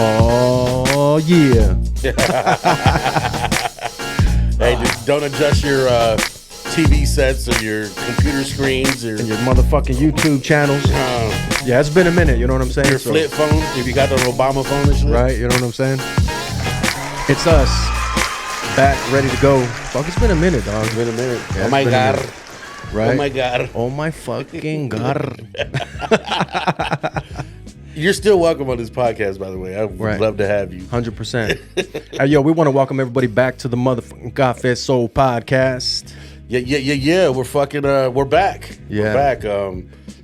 Oh yeah. Hey, don't adjust your TV sets or your computer screens or And your motherfucking YouTube channels. Yeah, it's been a minute, you know what I'm saying? your flip phone. If you got the Obama phone and shit. Right, you know what I'm saying? It's us. Back, ready to go. Fuck, it's been a minute, dog. It's been a minute. Yeah, Oh my it's been a god. minute. Right? Oh my god. Oh my fucking god. You're still welcome on this podcast, by the way. I would Right. love to have you. 100%. Hey, yo, we want to welcome everybody back to the motherfucking Godfed Soul podcast. Yeah. We're fucking. We're back. Yeah. We're back.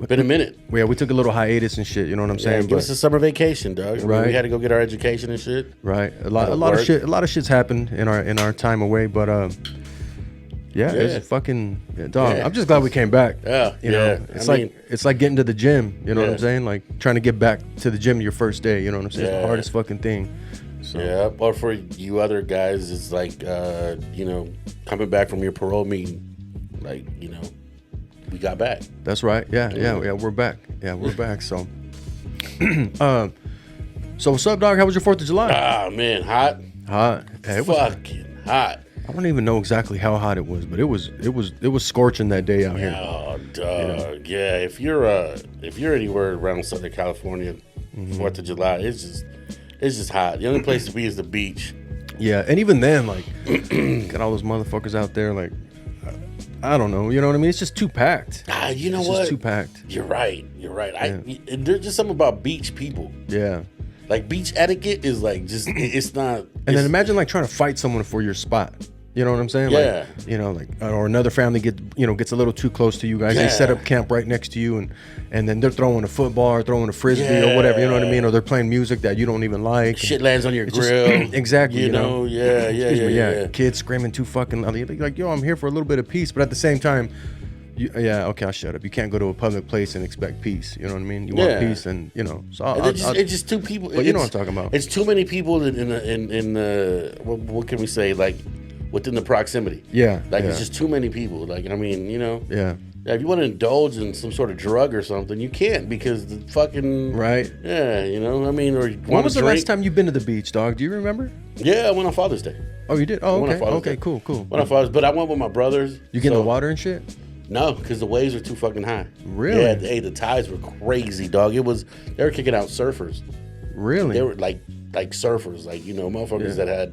Been a minute. Yeah, we took a little hiatus and shit, you know what I'm Yeah, saying? give us a summer vacation, dog. I mean, Right. we had to go get our education and shit. Right. A lot of shit's happened in our time away, but yeah, it's fucking dog. Yeah. I'm just glad we came back. Yeah, You know, yeah. it's I like mean- it's like getting to the gym, you know what Yeah. I'm saying? Like trying to get back to the gym your first day, you know what I'm saying? It's Yeah. the hardest fucking thing. So Yeah, or for you other guys, it's like, coming back from your parole meeting. Like, we got back. that's right. Yeah, we're back. Yeah, we're back. So so what's up, dog? How was your 4th of July? Ah, man, hot. Hot. Hey, it was, Fucking hot. I don't even know exactly how hot it was, but it was scorching that day out here. Oh, dog. Yeah, if you're anywhere around Southern California, 4th of July, it's just hot. The only place to be is the beach. Yeah, and even then, like, got all those motherfuckers out there, like, I don't know, you know what I mean? It's just too packed. You know It's what? just too packed. You're right. And there's just something about beach people. Yeah. Like, beach etiquette is like just it's not. And then imagine like trying to fight someone for your spot. You know what I'm saying? Yeah. Like, or another family gets a little too close to you guys. They set Yeah. up camp right next to you, and then they're throwing a football or throwing a frisbee or whatever. You know what I mean? Or they're playing music that you don't even like. shit lands on your It's just- grill. exactly. You know. Yeah. Excuse me, yeah. Kids screaming too fucking loud. You're like, yo, I'm here for a little bit of peace, but at the same time, okay, I'll shut up. You can't go to a public place and expect peace. You know what I mean? You want peace, and So It's just two people. But you know what I'm talking about. It's too many people in what can we say, like, within the proximity. Yeah, Like, yeah. it's just too many people. Like, I mean, Yeah. if you want to indulge in some sort of drug or something, you can't because the fucking Right. Yeah, I mean, or you When want was to the drink. last time you've been to the beach, dog? Do you remember? Yeah, I went on Father's Day. Oh, you did? Oh, Went on okay. Father's Okay, Day. cool. Went on Father's, but I went with my brothers. You get in so- the water and shit? No, because the waves are too fucking high. Really? Yeah, the tides were crazy, dog. They were kicking out surfers. Really? They were like surfers, like, motherfuckers that had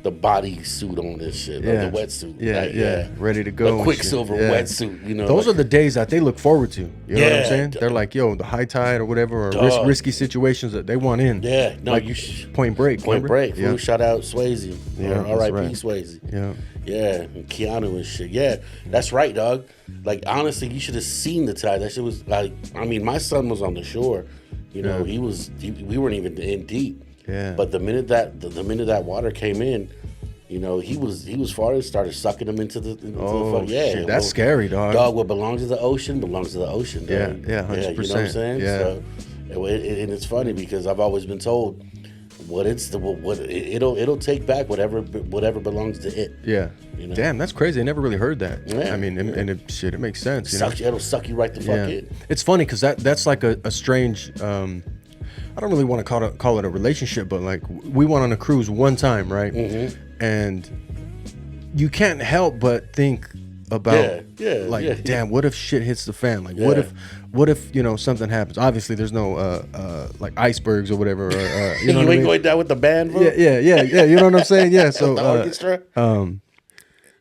the body suit on and shit, Yeah. the wetsuit. Yeah, like, yeah. Ready to go The and Quicksilver shit. Yeah. wetsuit, Those are the days that they look forward to. You know what I'm Yeah. saying? They're like, yo, the high tide or whatever, or Dog. risky situations that they want in. Yeah, no, Like Point Break. Point remember? Break. Yeah. Fool, shout out Swayze. Yeah, that's R.I.P. right. Swayze. Yeah. Yeah, and Keanu and shit. Yeah, that's right, dog. Like, honestly, you should have seen the tide. That shit was like, I mean, my son was on the shore. We weren't even in deep. Yeah. But the minute that water came in, he was far, started sucking them into the shit, that's scary, dog. Dog, what belongs to the ocean belongs to the ocean. Dog. Yeah, 100%. You know what I'm saying? Yeah. So, and it's funny because I've always been told it'll take back whatever belongs to it. Yeah. Damn, that's crazy. I never really heard that. Yeah. I mean, and it makes sense. It'll suck you right the fuck in. It's funny because that's like a strange. I don't really want to call it a relationship, but like we went on a cruise one time, right? Mm-hmm. And you can't help but think about, yeah. damn, what if shit hits the fan? Like, Yeah. what if something happens? Obviously, there's no like icebergs or whatever. Or, you know You what I ain't mean? going down with the band, bro? Yeah. You know what I'm saying? Yeah. So, The orchestra?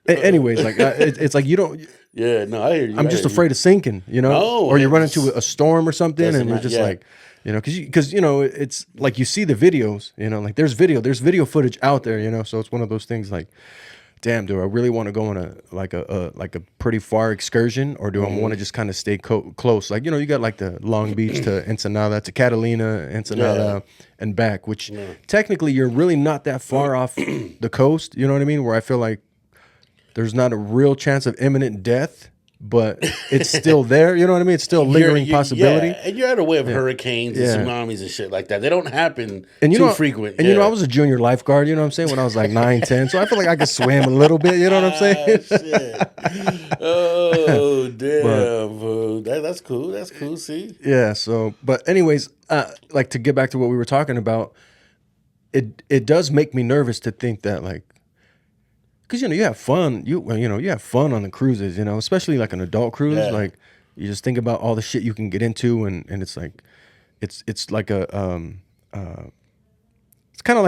anyways, like it's like you don't. Yeah, no, I hear you. I'm just afraid of sinking, No, or you run it's- into a storm or something, Doesn't and you're matter, just yeah. like, because it's like you see the videos, like there's video footage out there, so it's one of those things like, damn, do I really want to go on a pretty far excursion, or do I want to just kind of stay close? Like, you got like the Long Beach to Ensenada, to Catalina, Ensenada, and back, which technically you're really not that far off the coast. You know what I mean? Where I feel like there's not a real chance of imminent death. but it's still there. You know what I mean? It's still a lingering possibility. Yeah, and you're out of way of hurricanes and Yeah. tsunamis and shit like that. They don't happen And you too know, frequent. And you know, I was a junior lifeguard. You know what I'm saying? When I was like 9, 10, so I feel like I could swim a little bit. You know what I'm saying? Shit. Oh damn, fool. That's cool. That's cool. See, Yeah. So, but anyways, like to get back to what we were talking about, it does make me nervous to think that like, because you have fun. You have fun on the cruises. Especially like an adult cruise. Yeah. Like you just think about all the shit you can get into, and it's like, it's like a it's kind of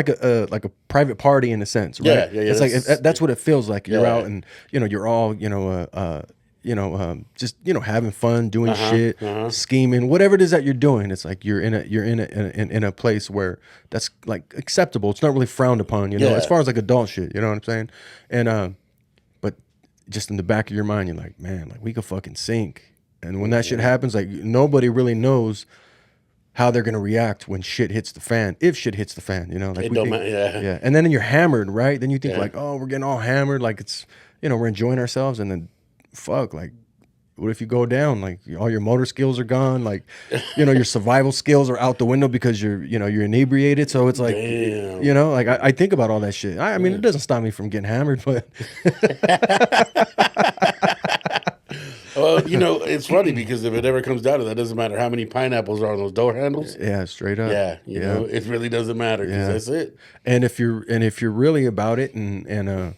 like a private party in a sense, right? Yeah. It's like that's what it feels like. You're Yeah. out and you're all just having fun, doing shit, scheming, whatever it is that you're doing. It's like you're in a place where that's like acceptable. It's not really frowned upon, Yeah. as far as like adult shit. You know what I'm saying? And but just in the back of your mind, you're like, man, like we could fucking sink. And when that shit happens, like nobody really knows how they're gonna react when shit hits the fan. If shit hits the fan, like it don't matter. Yeah. yeah. And then you're hammered, right? Then you think Yeah. like, oh, we're getting all hammered, like it's we're enjoying ourselves, and then fuck, like what if you go down? Like all your motor skills are gone, like your survival skills are out the window because you're inebriated. So it's like Damn. like I think about all that shit. I mean, it doesn't stop me from getting hammered, but Well, it's funny because if it ever comes down to that, it doesn't matter how many pineapples are on those door handles. yeah, straight up. Yeah, it really doesn't matter because Yeah. that's it. And if you're really about it and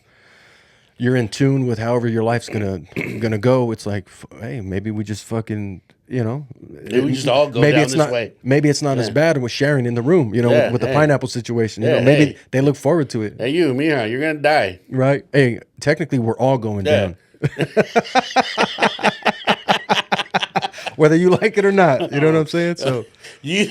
you're in tune with however your life's gonna go, it's like, hey, maybe we just fucking Maybe we just all go maybe down it's this not way. maybe it's not as bad with sharing in the room, Yeah, with the hey. pineapple situation. Yeah, Maybe hey. they look forward to it, Hey, you, Mija, you're gonna die. right? Hey, technically we're all going Yeah. down, whether you like it or not. You know what I'm saying? So You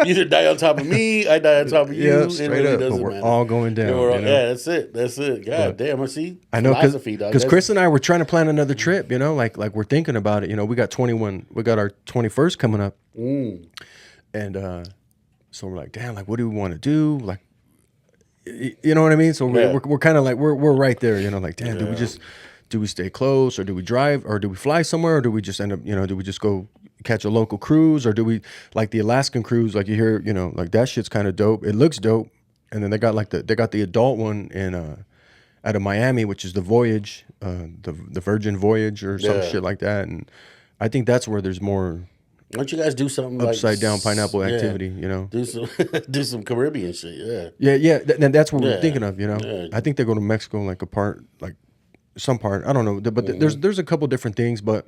you either die on top of me, I die on top of you. yeah, It straight really up. But doesn't we're matter. all going down. Yeah, we're all- you know? yeah, that's it. That's it. God damn, I see. I know Philosophy, dog. because That's- Chris and I were trying to plan another trip, like we're thinking about it. We got we got our 21st coming up. And so we're like, damn, like what do we want to do? Like you know what I mean? So Yeah. we're kind of like we're right there, like damn, do we stay close or do we drive or do we fly somewhere or do we just end up, do we just go catch a local cruise or do we like the Alaskan cruise, like you hear, like that shit's kind of dope. It looks dope. And then they got the adult one in out of Miami, which is the Voyage, the Virgin Voyage or some Yeah. shit like that. And I think that's where there's more Why don't you guys do something upside down pineapple yeah, activity, Do some do some Caribbean shit. Yeah. Yeah, that's what we're Yeah. thinking of, Yeah. I think they go to Mexico like a part, like some part. I don't know, but there's a couple different things. But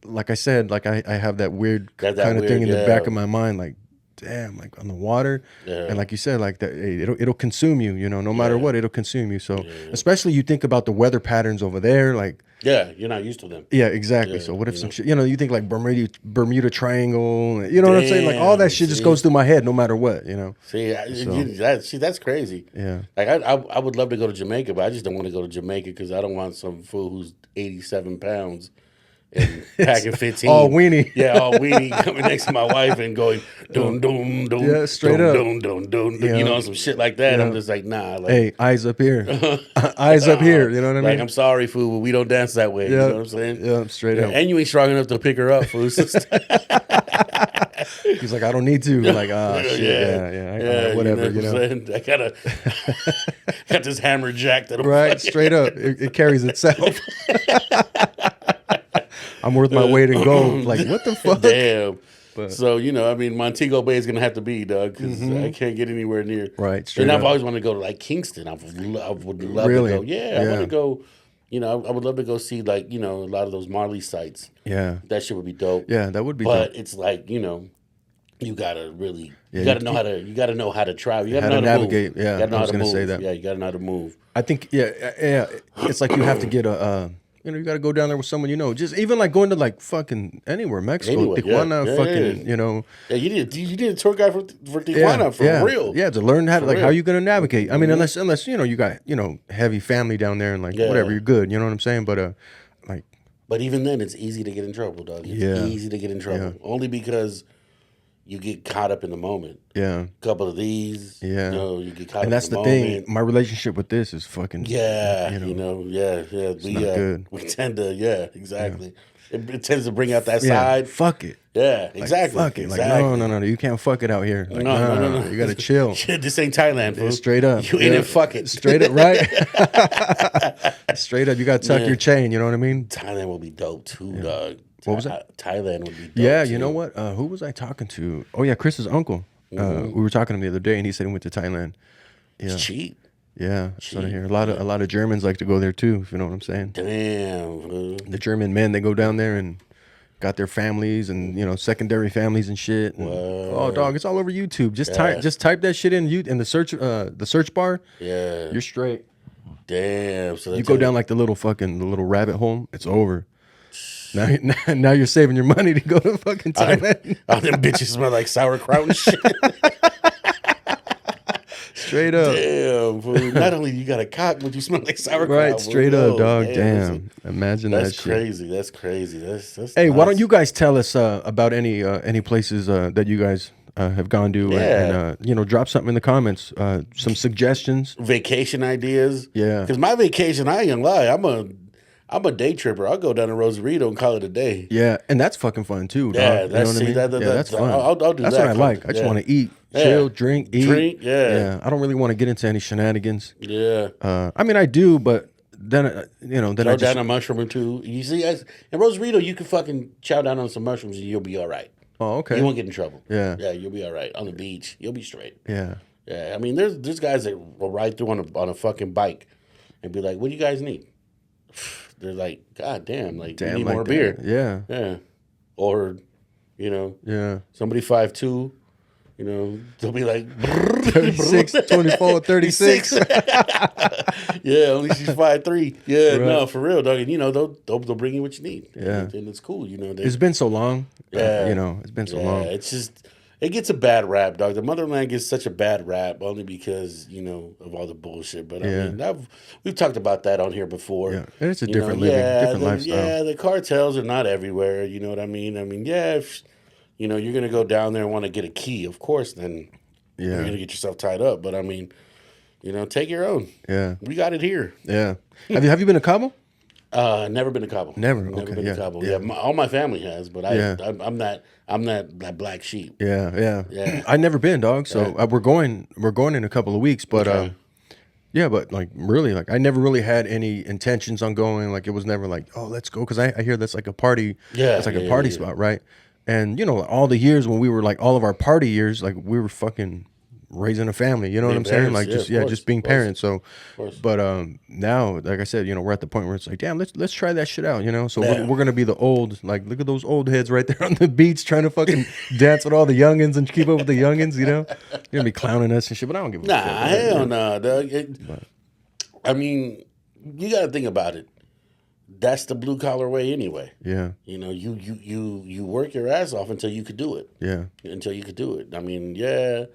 like I said, like I have that weird That kind of thing in weird, the back yeah. of my mind, like damn, like on the water, Yeah. and like you said, like that, hey, it'll consume you, no matter what, it'll consume you. So especially you think about the weather patterns over there, like. Yeah, you're not used to them. Yeah, exactly. So what if some shit, you think like Bermuda Triangle, you know what I'm saying? Like all that Damn, shit just see? goes through my head no matter what, See, that's crazy. Yeah. Like I would love to go to Jamaica, but I just don't want to go to Jamaica because I don't want some fool who's 87 pounds and packing 15. all weenie. Yeah, all weenie coming next to my wife and going dum dum dum. Yeah, straight dum, up. Dum dum dum. Yeah. Some shit like that. Yeah. I'm just like, nah. Like, Hey, eyes up here. Eyes up here, you know what I mean? Like, I'm sorry, fool, but we don't dance that way. Yeah. You know what I'm saying? Yeah, straight up. And you ain't strong enough to pick her up, fool. He's like, I don't need to. Like, shit, yeah, whatever, what I'm saying? I got this hammer jack that'll Right, straight up. It carries itself. I'm worth my weight in gold. Like, what the fuck? Damn. But- So, Montego Bay is going to have to be, Doug, because I can't get anywhere near. Right, straight And I've up. always wanted to go to, like, Kingston. I would love Really? to go. Yeah, I Yeah. want to go. I would love to go see, like, a lot of those Marley sites. Yeah. That shit would be dope. Yeah, that would be But dope. it's like, you gotta really, Yeah, you gotta know how to travel. You gotta how know to how to navigate. Move. Yeah, you gotta know I how was to gonna move. say that. Yeah, you gotta know how to move. I think, yeah. It's like you have to get you got to go down there with someone just even like going to like fucking anywhere, Mexico, Anywhere, yeah. Tijuana, Yeah, fucking, yeah. Yeah, you need a tour guide for Tijuana for yeah, real. Yeah, to learn how to, For like, real. how you gonna navigate. I mean, unless you got heavy family down there and like Yeah. whatever, you're good. You know what I'm saying? But like But even then, it's easy to get in trouble, dog. It's Yeah. easy to get in trouble. Yeah. Only because, you get caught up in the moment. Yeah. A couple of these, Yeah. you know, you get caught And up that's in the the thing. moment. My relationship with this is fucking. Yeah, You know. yeah. not good. We tend to, exactly. It tends to bring out that Yeah. side. Fuck it. Yeah, Like, exactly. fuck it. Exactly. Like no. You can't fuck it out here. Like, No. You gotta chill. Shit, this ain't Thailand, fool. Straight up. You in it, fuck it. Straight up, right? Straight up. You gotta tuck your chain. You know what I mean? Thailand will be dope too, dog. What was that? Thailand would be dope. Yeah. too. You know what? Who was I talking to? Oh yeah, Chris's uncle. We were talking to him the other day, and he said he went to Thailand. Yeah. It's cheap. Yeah. So to hear a lot of Germans like to go there too. If you know what I'm saying. Damn, fool. The German men, they go down there and got their families and secondary families and shit. And, oh, dog, it's all over YouTube. Just type that shit in the search bar. Yeah. You're straight. Damn. So You go down like the little rabbit hole. It's over. Now you're saving your money to go to fucking Thailand. All them bitches smell like sauerkraut and shit. Straight up. Damn, fool. Not only you got a cock, but you smell like sauerkraut. Right, fool. straight up, dog. Damn. Damn. Imagine that That's shit. crazy. That's crazy. That's Hey, nuts. why don't you guys tell us about any places that you guys have gone to and drop something in the comments, some suggestions. Vacation ideas? Yeah. Because my vacation, I ain't gonna lie, I'm a day tripper. I'll go down to Rosarito and call it a day. Yeah, and that's fucking fun too. Yeah, dog. You know what I mean? That's fun. I'll do that's that. what I like. I just want to eat, chill, drink, eat. Yeah. I don't really want to get into any shenanigans. Yeah. I mean, I do, but then then Throw I just down a mushroom or two. You see, in Rosarito, you can fucking chow down on some mushrooms and you'll be all right. oh okay. You won't get in trouble. Yeah. Yeah, you'll be all right. On the beach, you'll be straight. Yeah. Yeah, I mean, there's guys that will ride through on a fucking bike and be like, "What do you guys need?" They're like, "God damam, like, we need like more that. beer." Yeah. Yeah, or Yeah. somebody 5'2", they'll be like 36, 24, 36. yeah, only she's 5'3". Yeah, Right. no, for real, dog. And they'll bring you what you need. Yeah. and it's cool. It's been so long. Yeah. It's been so Yeah, long. it's just it gets a bad rap, dog. The motherland gets such a bad rap only because of all the bullshit. But Yeah. I mean, we've talked about that on here before. Yeah, and it's a You different know, living, yeah, different the, lifestyle. Yeah, the cartels are not everywhere. You know what I mean? I mean, yeah, if you're gonna go down there and want to get a key, of course, then you're Yeah. gonna get yourself tied up. But I mean, take your own. Yeah. We got it here. Yeah. Have you been to Cabo? Never been to Cabo. Never? Never Okay, been yeah, to Cabo. yeah. Yeah, all my family has, but Yeah. I'm that black sheep. Yeah. Yeah. I never been, dog. So we're going in a couple of weeks, but Okay. yeah, but like really, like I never really had any intentions on going. Like it was never like, oh, let's go, because I hear that's like a party. Yeah, it's like yeah, a party yeah. spot, right? And all the years when we were like all of our party years, like we were fucking raising a family. You know what I'm Being saying? parents, Like just of course, just being of course, parents. So, course. but now, like I said, we're at the point where it's like, damn, let's try that shit out. So Yeah. we're gonna be the old, like, look at those old heads right there on the beach trying to fucking dance with all the youngins and keep up with the youngins. You're gonna be clowning us and shit, but I don't give a Nah, fuck. hell no, dog. I mean, you got to think about it. That's the blue collar way anyway. Yeah, You work your ass off until you could do it. yeah, Until you could do it. I mean, yeah,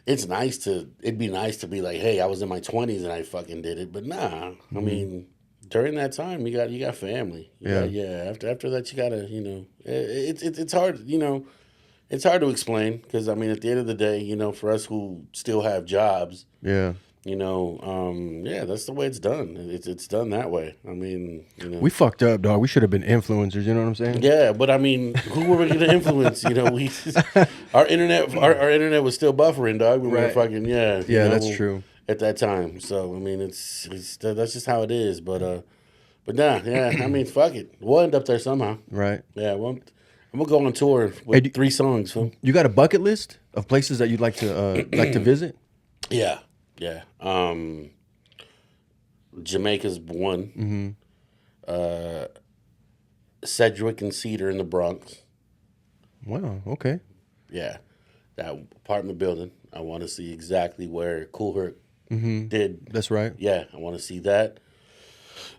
it'd be nice to be like, hey, I was in my 20s and I fucking did it. But nah, I mean, during that time, you got family. After that, you gotta, it's hard, it's hard to explain because I mean, at the end of the day, for us who still have jobs, yeah. that's the way it's done. It's done that way. I mean, We fucked up, dog. We should have been influencers. You know what I'm saying? yeah, but I mean, who were we going to influence? Our internet was still buffering, dog. We were Right. fucking Yeah, that's true. at that time. So I mean, it's that's just how it is. But nah, yeah. I mean, fuck it. We'll end up there somehow. Right. Yeah, well, I'm gonna go on tour with Hey, 3 songs. Fool. You got a bucket list of places that you'd like to visit? Yeah. Jamaica's one. Mm-hmm. Sedgwick and Cedar in the Bronx. Wow. Okay. Yeah, that apartment building. I want to see exactly where Kool Herc did. That's right. Yeah, I want to see that.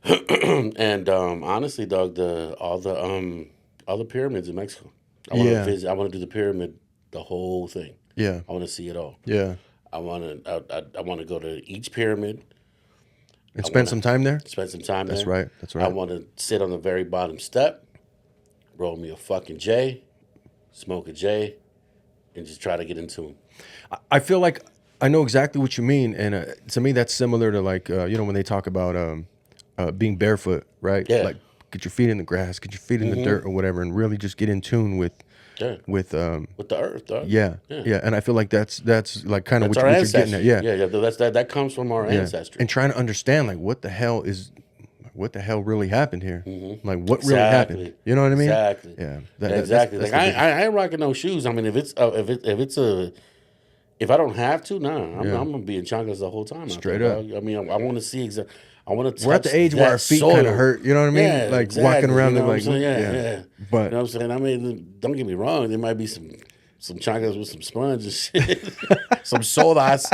And honestly, dog, all the pyramids in Mexico. I want to visit. I want to do the pyramid, the whole thing. Yeah. I want to see it all. Yeah. I want to go to each pyramid. And spend some time there? Spend some time That's there. right. That's right. I want to sit on the very bottom step, roll me a fucking J, smoke a J, and just try to get into them. I feel like I know exactly what you mean, and to me, that's similar to like when they talk about being barefoot, right? Yeah. Like get your feet in the grass, get your feet in the dirt or whatever, and really just get in tune with Yeah. with With the earth, dog. yeah. And I feel like that's like kind of That's what, our what you're getting ancestry. at, yeah. That comes from our ancestry. And trying to understand like what the hell really happened here, like what really Exactly. happened, you know what I mean? Exactly. Yeah, Exactly. that's Like the I ain't rocking no shoes. I mean, if I don't have to, I'm gonna be in chanclas the whole time. Straight out there, up. dog. I mean, I want to see I want to. We're at the age where our feet kind of hurt, you know what I mean? Yeah, like exactly. walking around You know and what I'm like saying? Yeah. But You know what I'm saying? I mean, don't get me wrong. There might be some chanclas with some sponge and shit, some sodas.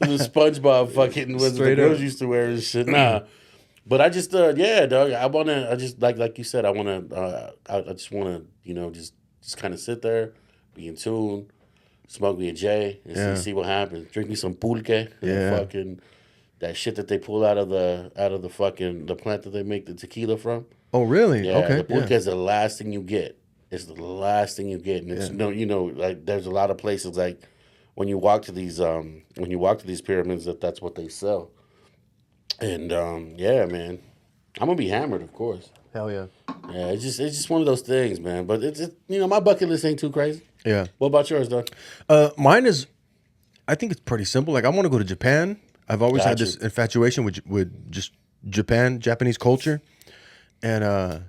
Some SpongeBob fucking was the Straight girls up. used to wear and shit. Nah. But I just, yeah, dog. I just like you said. I just wanna, just kind of sit there, be in tune, smoke me a J, and see what happens. Drink me some pulque, and fucking that shit that they pull out of the fucking the plant that they make the tequila from. oh really? Yeah, Okay, the pulque is the last thing you get. It's the last thing you get, and it's like there's a lot of places like when you walk to these pyramids that's what they sell. And yeah, man, I'm gonna be hammered, of course. Hell yeah. Yeah, it's just one of those things, man. But it's my bucket list ain't too crazy. Yeah. What about yours, though? Mine is, I think it's pretty simple. Like I want to go to Japan. I've always had Gotcha. this infatuation with just Japanese culture, and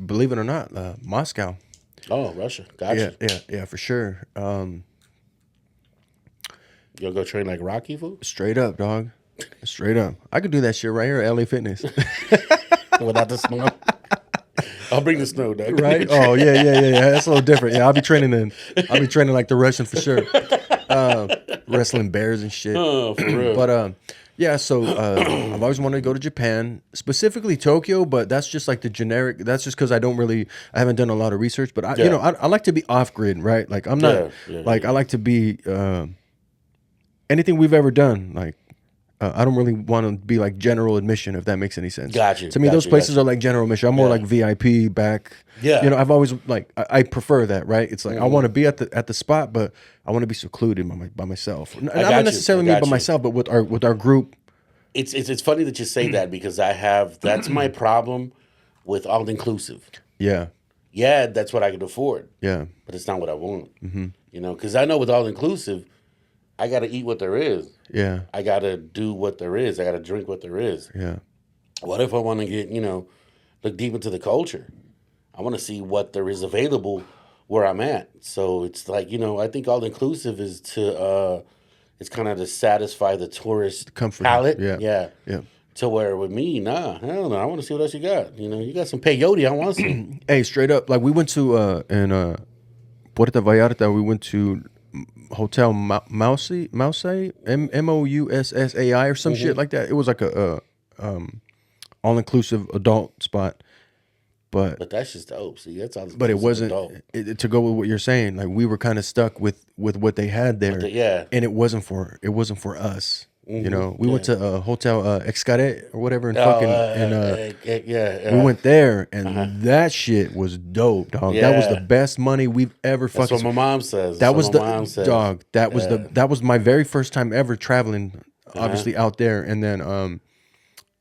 believe it or not, Moscow. Oh, Russia. Gotcha. Yeah, for sure. You'll go train like Rocky, fool? Straight up, dog. Straight up. I could do that shit right here at LA Fitness. Without the snow. I'll bring the snow, dog. Right? Oh yeah. That's a little different. Yeah, I'll be training like the Russian for sure. Wrestling bears and shit. Oh, for real. But yeah, so I've always wanted to go to Japan, specifically Tokyo, but that's just like the generic. That's just because I haven't done a lot of research. But I like to be off grid, right? Like I'm not I like to be anything we've ever done. Like I don't really want to be like general admission, if that makes any sense. Gotcha. To me, those places are like general admission. I'm more like VIP back. Yeah. I've always like I prefer that, right? It's like I want to be at the spot, but I want to be secluded by myself. Not necessarily me by myself, but with our group. It's funny that you say that because that's my problem with all inclusive. Yeah. Yeah, that's what I can afford. Yeah. But it's not what I want. Because I know with all inclusive, I got to eat what there is. Yeah. I got to do what there is. I got to drink what there is. Yeah. What if I want to get, look deep into the culture? I want to see what there is available where I'm at. So it's like, I think all inclusive is it's kind of to satisfy the tourist Comfort. palate. Yeah. To where with me, nah, hell no. I want to see what else you got. You got some peyote. I want some. Hey, straight up, like we went to in Puerto Vallarta. We went to Hotel Mousai, Moussai or some shit like that. It was like a all inclusive adult spot, but that's just dope. See, that's all. But it wasn't to go with what you're saying. Like we were kind of stuck with what they had there, and it wasn't for us. We went to Hotel Xcaret or whatever, and we went there, and that shit was dope, dog. That was the best money we've ever fucking. That's what my mom says. That was dog. That was my very first time ever traveling, obviously out there, and then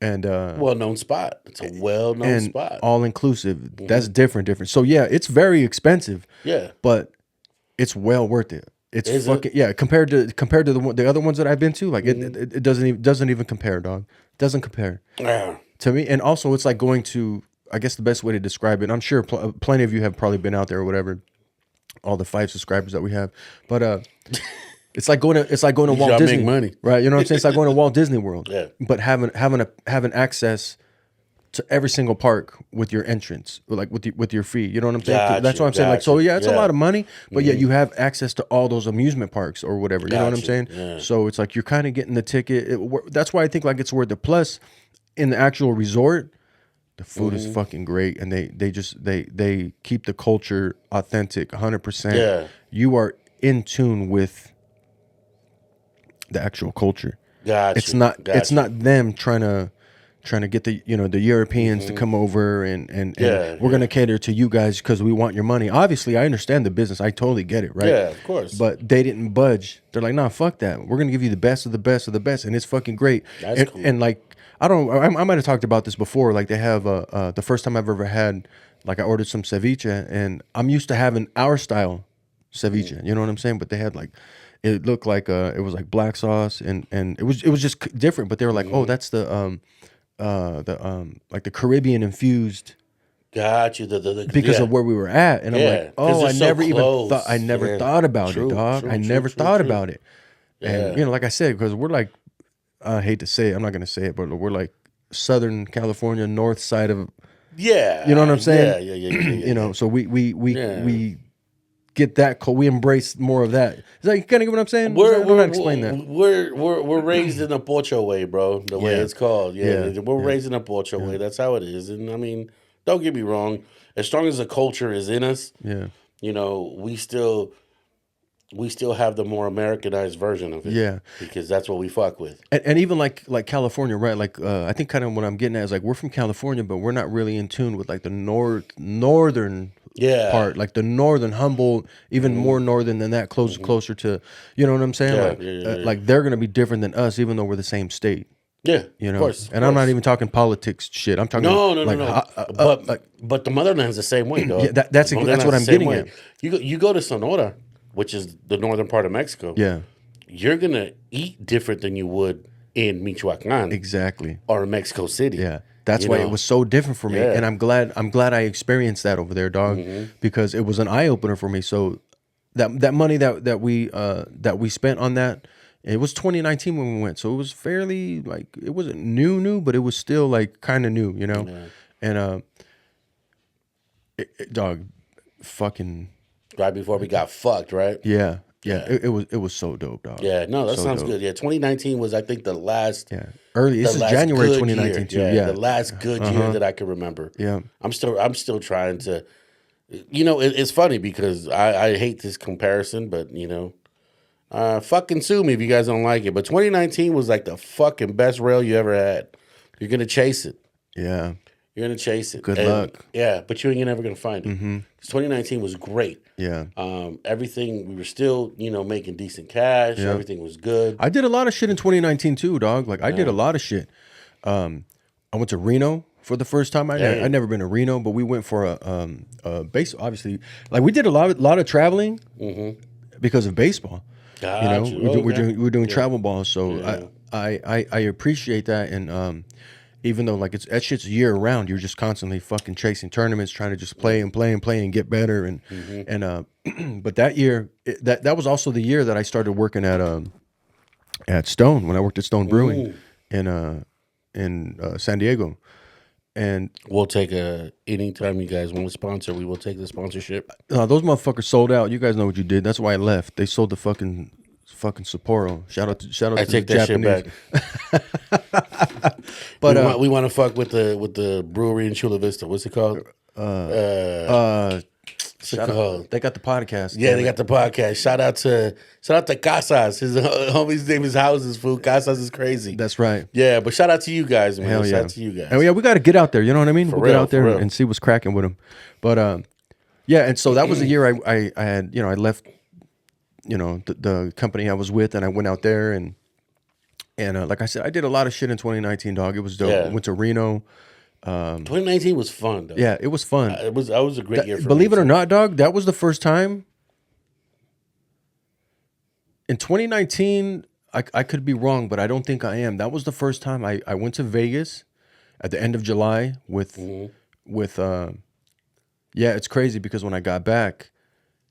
well-known spot. It's a well-known spot. All inclusive. That's different. So yeah, it's very expensive. Yeah, but it's well worth it. It's compared to the other ones that I've been to, like it doesn't even compare, dog. It doesn't compare to me. And also, it's like going to, I guess the best way to describe it. I'm sure plenty of you have probably been out there or whatever. All the 5 subscribers that we have, but it's like going to Walt Disney, make money, right? You know what I'm saying? It's like going to Walt Disney World, yeah. But having access to every single park with your entrance, like with your fee. You know what I'm saying? That's what I'm saying. Like, so yeah, it's a lot of money, but yet you have access to all those amusement parks or whatever. You know what I'm saying? Yeah. So it's like you're kind of getting the ticket. That's why I think like it's worth it. Plus, in the actual resort, the food is fucking great, and they keep the culture authentic, 100%. Yeah. You are in tune with the actual culture. Gotcha. It's not them trying to trying to get the the Europeans to come over and Yeah, we're gonna cater to you guys because we want your money. Obviously, I understand the business. I totally get it, right? Yeah, of course. But they didn't budge. They're like, nah, fuck that. We're gonna give you the best of the best of the best, and it's fucking great. That's and, cool. and like I might have talked about this before. Like they have the first time I've ever had, like I ordered some ceviche, and I'm used to having our style ceviche. You know what I'm saying? But they had like, it looked like it was like black sauce, and it was just different. But they were like, oh, that's the like the Caribbean infused. Got you. Because of where we were at, and I'm Yeah, like, 'cause oh, they're I so never even close. thought. I never Yeah. thought about True, it, dog. true, I true, never true, thought true. about it. And Yeah. like I said, because we're like, I hate to say it, I'm not gonna say it, but we're like Southern California, north side of, Yeah. you know what I'm saying? Yeah. So we Yeah. get that cold. We embrace more of that. Is that kind of get what I'm saying? We're, I don't know how to explain that. We're raised in a pocho way, bro. The way Yeah. it's called. Yeah. Yeah. We're raised in a pocho way. That's how it is. And I mean, don't get me wrong. As strong as the culture is in us, Yeah. we still have the more Americanized version of it. Yeah. Because that's what we fuck with. And even like California, right? Like I think kind of what I'm getting at is like we're from California, but we're not really in tune with like the northern Yeah. part, like the northern Humboldt, even more northern than that, closer to, you know what I'm saying? Yeah, Like yeah. like they're gonna be different than us, even though we're the same state. Yeah. You know, Of course. and I'm not even talking politics shit. I'm talking No. like, But the motherland's the same way, though. Yeah, that's The what motherland's I'm the same getting way. at. You go to Sonora, which is the northern part of Mexico. Yeah, You're gonna eat different than you would in Michoacan exactly. or in Mexico City. Yeah, that's You why know? it was so different for me, Yeah. and I'm glad I experienced that over there, dog, because it was an eye opener for me. So that money that we spent on that, it was 2019 when we went, so it was fairly like it wasn't new, but it was still like kind of new, you know, and dog, fucking Right before we got fucked, right? yeah. It was so dope, dog. Yeah, no, that So sounds dope. good. Yeah, 2019 was, I think, the last. Yeah, early. This the is last January good 2019 year. too. Yeah, Yeah, the last good year that I can remember. yeah. I'm still trying to. It's funny because I hate this comparison, but fucking sue me if you guys don't like it. But 2019 was like the fucking best rail you ever had. You're gonna chase it. Yeah. You're gonna chase it. Good And, luck. Yeah, but you ain't never gonna find it. 2019 was great. Yeah. Everything, we were still making decent cash. Yeah. Everything was good. I did a lot of shit in 2019 too, dog. Like I did a lot of shit. I went to Reno for the first time. I'd never been to Reno, but we went for a base. Obviously, like we did a lot of traveling because of baseball. Got you. We're doing travel balls, so I appreciate that. And even though like that shit's year round, you're just constantly fucking chasing tournaments, trying to just play and play and play and get better. And but that year, that was also the year that I started working at Stone, when I worked at Stone Brewing in San Diego. And We'll take anytime you guys want to sponsor, we will take the sponsorship. those motherfuckers sold out. You guys know what you did. That's why I left. They sold the fucking Sapporo. Shout out to I the take that Japanese. shit back. But we want to fuck with the brewery in Chula Vista. What's it called? shout out, they got the podcast. Yeah, they got the podcast. Shout out to Casas. His homie's name is Houses. Food Casas is crazy. That's right. Yeah, but shout out to you guys, man. Hell Shout yeah. out to you guys. And yeah, we got to get out there. You know what I mean? We'll real, get out there for real. and see what's cracking with them. But yeah, and so that was the year I had, I left, the company I was with, and I went out there and like I said, I did a lot of shit in 2019, dog. It was dope. Yeah. I went to Reno. 2019 was fun, though. Yeah, it was fun. That was a great year for Believe me. it or not, dog, that was the first time in 2019. I could be wrong, but I don't think I am. That was the first time I went to Vegas at the end of July with it's crazy because when I got back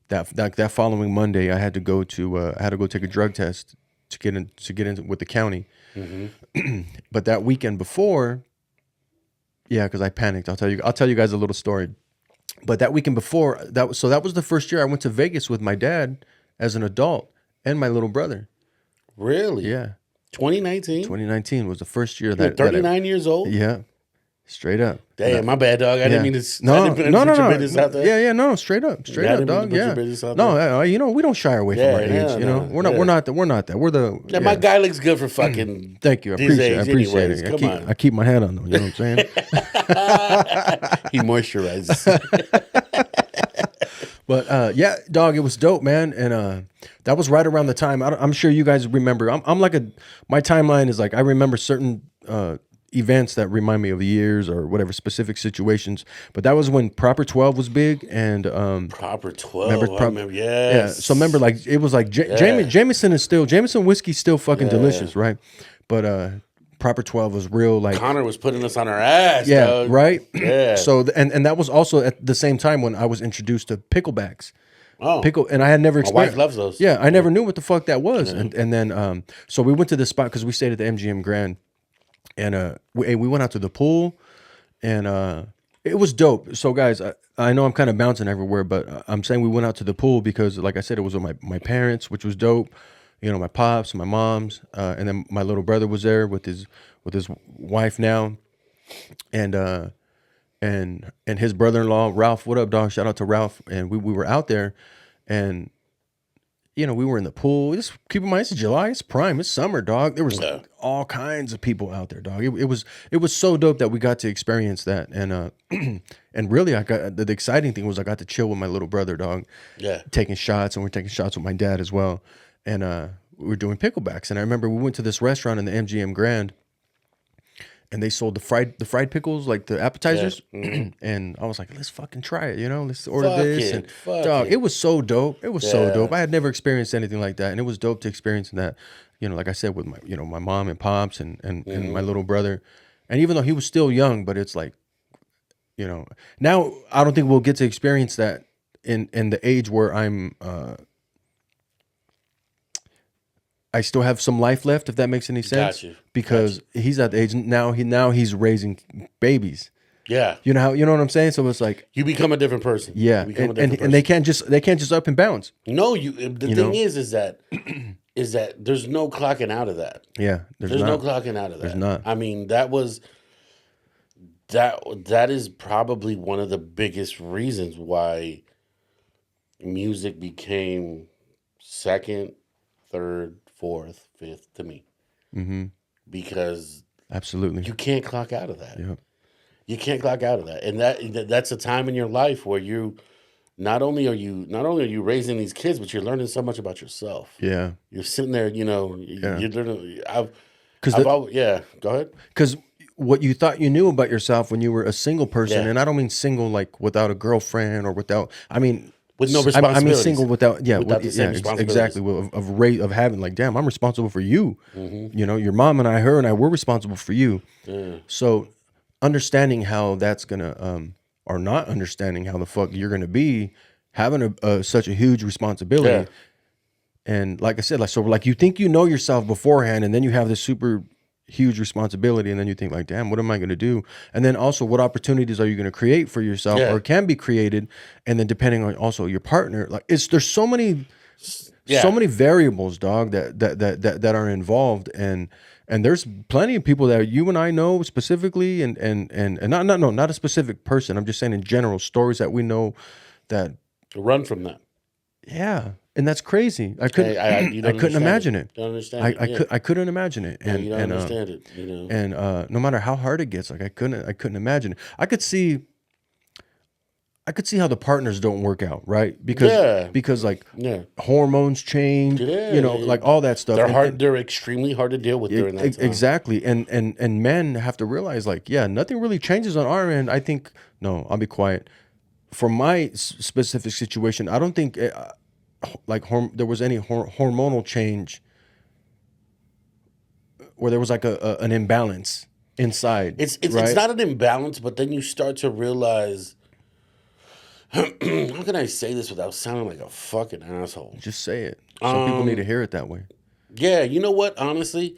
that following Monday, I had to go take a drug test to get in with the county. But that weekend before, because I panicked. I'll tell you guys a little story. But that weekend before, that was the first year I went to Vegas with my dad as an adult and my little brother. Really? Yeah. 2019? 2019 was the first year You're that 39 years old? Yeah. Straight up. Damn, my bad, dog. I didn't mean to. I No, didn't put no, your no, business out there. Yeah, no, straight up, I didn't mean to dog. put your Yeah, business out no, there. you know, we don't shy away from Yeah, our age. hell You know, no. we're not, Yeah. we're not that. We're the. Yeah, my guy looks good for fucking. Thank you, I his appreciate, age appreciate anyways. it. Come on. I keep my hat on though. You know what I'm saying? He moisturizes. But yeah, dog, it was dope, man, and that was right around the time. I'm sure you guys remember. I'm like my timeline is like I remember certain events that remind me of years or whatever specific situations. But that was when Proper 12 was big, and Proper 12. I remember, yes. yeah. So remember, like it was like Jameson whiskey's still fucking delicious, right? But Proper 12 was real, like Connor was putting us on our ass. yeah, dog. right. Yeah. So and that was also at the same time when I was introduced to picklebacks. Oh, And I had never my wife experienced. loves those. Yeah, I never knew what the fuck that was, and then so we went to this spot because we stayed at the MGM Grand, and we went out to the pool, and it was dope. So guys, I know I'm kind of bouncing everywhere, but I'm saying we went out to the pool because, like I said, it was with my parents, which was dope. You know, my pops, my moms, and then my little brother was there with his wife now, and his brother-in-law Ralph. What up, dog? Shout out to Ralph. And we were out there, and you know, we were in the pool. Just keep in mind, it's July, it's prime, it's summer, dog. There was all kinds of people out there, dog. It was so dope that we got to experience that, and and really, I got the exciting thing was I got to chill with my little brother, dog. Yeah. Taking shots, and we're taking shots with my dad as well, and we were doing picklebacks. And I remember we went to this restaurant in the MGM Grand, and they sold the fried pickles, like the appetizers. Yeah. And I was like, let's fucking try it, you know? Let's order Fuck this. it, And fuck dog, it. it was so dope. It was so Yeah. dope. I had never experienced anything like that. And it was dope to experience that, you know, like I said, with my mom and pops and my little brother. And even though he was still young, but it's like, you know, now I don't think we'll get to experience that in the age where I still have some life left, if that makes any sense. Got you. Because he's at the age now he's raising babies. Yeah. You know what I'm saying? So it's like, You become a different person. yeah, You become a and different they can't just up and bounce. No, the thing know? is that there's no clocking out of that. Yeah, There's no clocking out of that. There's not. I mean, that is probably one of the biggest reasons why music became second, third, fourth, fifth to me. Mm-hmm. Because Absolutely. you can't clock out of that. Yeah. You can't clock out of that. And that's a time in your life where you not only are you raising these kids, but you're learning so much about yourself. Yeah. You're sitting there, you know, Yeah. you're learning. Because Go ahead. Because what you thought you knew about yourself when you were a single person, Yeah. and I don't mean single like without a girlfriend or without. I mean With no I mean responsibilities. single without Without the same responsibilities. exactly of having like, damn, I'm responsible for you. Mm-hmm. You know, your mom and her and I were responsible for you. Yeah. So understanding how that's gonna or not understanding how the fuck you're gonna be having such a huge responsibility. Yeah. And like I said, like you think you know yourself beforehand, and then you have this super huge responsibility, and then you think like, damn, what am I going to do? And then also, what opportunities are you going to create for yourself, Yeah. or can be created? And then depending on also your partner, like there's so many variables, dog, that are involved, and there's plenty of people that you and I know specifically, and not a specific person. I'm just saying in general stories that we know that. Run from that. Yeah, and that's crazy. I couldn't. You I don't couldn't imagine it. You don't understand it. I couldn't imagine it. Yeah, And you don't understand it. You know. and no matter how hard it gets, like I couldn't imagine it. I could see how the partners don't work out, right? Because like Yeah. hormones change, Yeah, you know, yeah. like all that stuff. They're And- hard. and- They're extremely hard to deal with during that time. exactly. And men have to realize, like, yeah, nothing really changes on our end. I think no, I'll be quiet. For my specific situation, I don't think there was any hormonal change where there was like an imbalance inside. It's right? not an imbalance, but then you start to realize. How can I say this without sounding like a fucking asshole? Just say it. Some people need to hear it that way. Yeah, you know what? Honestly,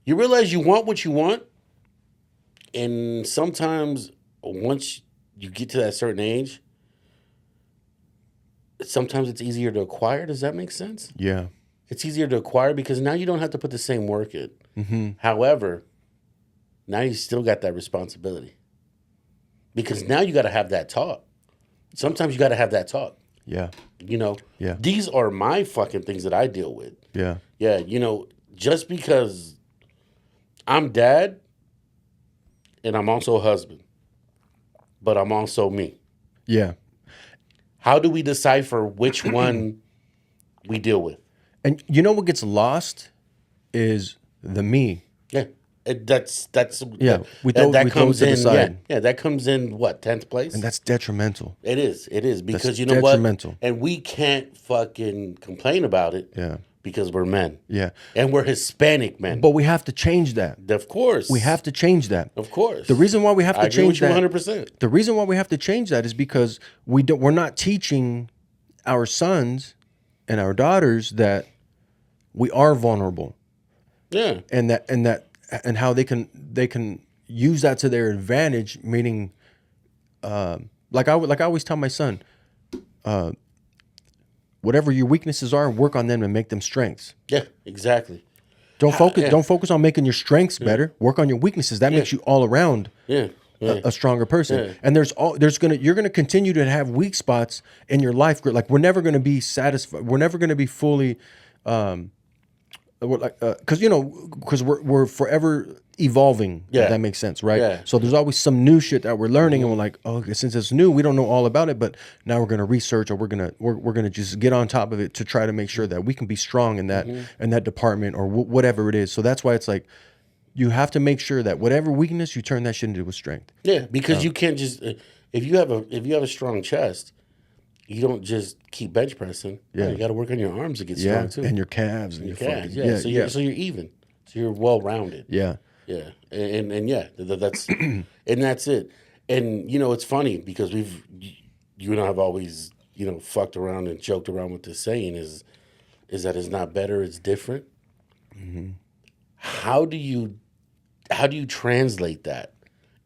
you realize you want what you want, and sometimes once you get to that certain age, sometimes it's easier to acquire. Does that make sense? Yeah. It's easier to acquire because now you don't have to put the same work in. Mm-hmm. However, now you still got that responsibility. Because now you got to have that talk. Sometimes you got to have that talk. Yeah. You know, Yeah. these are my fucking things that I deal with. Yeah. Yeah, you know, just because I'm dad and I'm also a husband, but I'm also me. Yeah. How do we decipher which one we deal with? And you know what gets lost is the me. Yeah. That's Yeah, we that, throw- that we throw comes it to the in. side. Yeah, that comes in what 10th place. And that's detrimental. It is because That's you know detrimental. what, and we can't fucking complain about it. Yeah. Because we're men. Yeah. And we're Hispanic men. But we have to change that. Of course. We have to change that. Of course. The reason why we have I to agree with change you that 100%. The reason why we have to change that is because we're not teaching our sons and our daughters that we are vulnerable. Yeah. And how they can use that to their advantage, meaning like I always tell my son, whatever your weaknesses are, work on them and make them strengths. Yeah, exactly. Don't focus on making your strengths better. Work on your weaknesses. That makes you all around Yeah. a stronger person. Yeah. And you're gonna continue to have weak spots in your life. Like we're never gonna be satisfied. We're never gonna be fully, because we're forever evolving. Yeah. If that makes sense, right? Yeah. So there's always some new shit that we're learning, and we're like, oh, since it's new, we don't know all about it, but now we're gonna research, or we're gonna just get on top of it to try to make sure that we can be strong in that department or whatever it is. So that's why it's like you have to make sure that whatever weakness you turn that shit into a strength. Yeah, because you can't just if you have a strong chest, you don't just keep bench pressing. Yeah. You got to work on your arms to get Yeah, strong too. and your calves and your calves. fucking, Yeah, so you're even. So you're well rounded. yeah. Yeah, and yeah, that's and that's it. And you know, it's funny because you and I have always fucked around and joked around with this saying is that it's not better, it's different. Mm-hmm. How do you translate that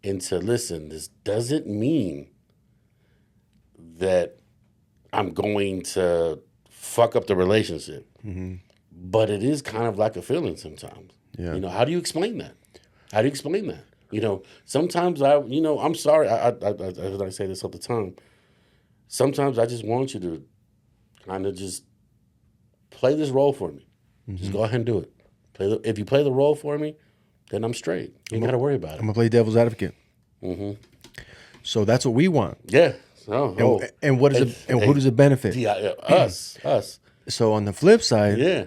into listen? This doesn't mean that I'm going to fuck up the relationship, but it is kind of like a feeling sometimes. Yeah. How do you explain that? How do you explain that? Sometimes I'm sorry. I say this all the time. Sometimes I just want you to kind of just play this role for me. Just go ahead and do it. If you play the role for me, then I'm straight. You ain't got to worry about it. I'm gonna play devil's advocate. So that's what we want. Yeah. And what is it? And who does it benefit? Us. So on the flip side, Yeah.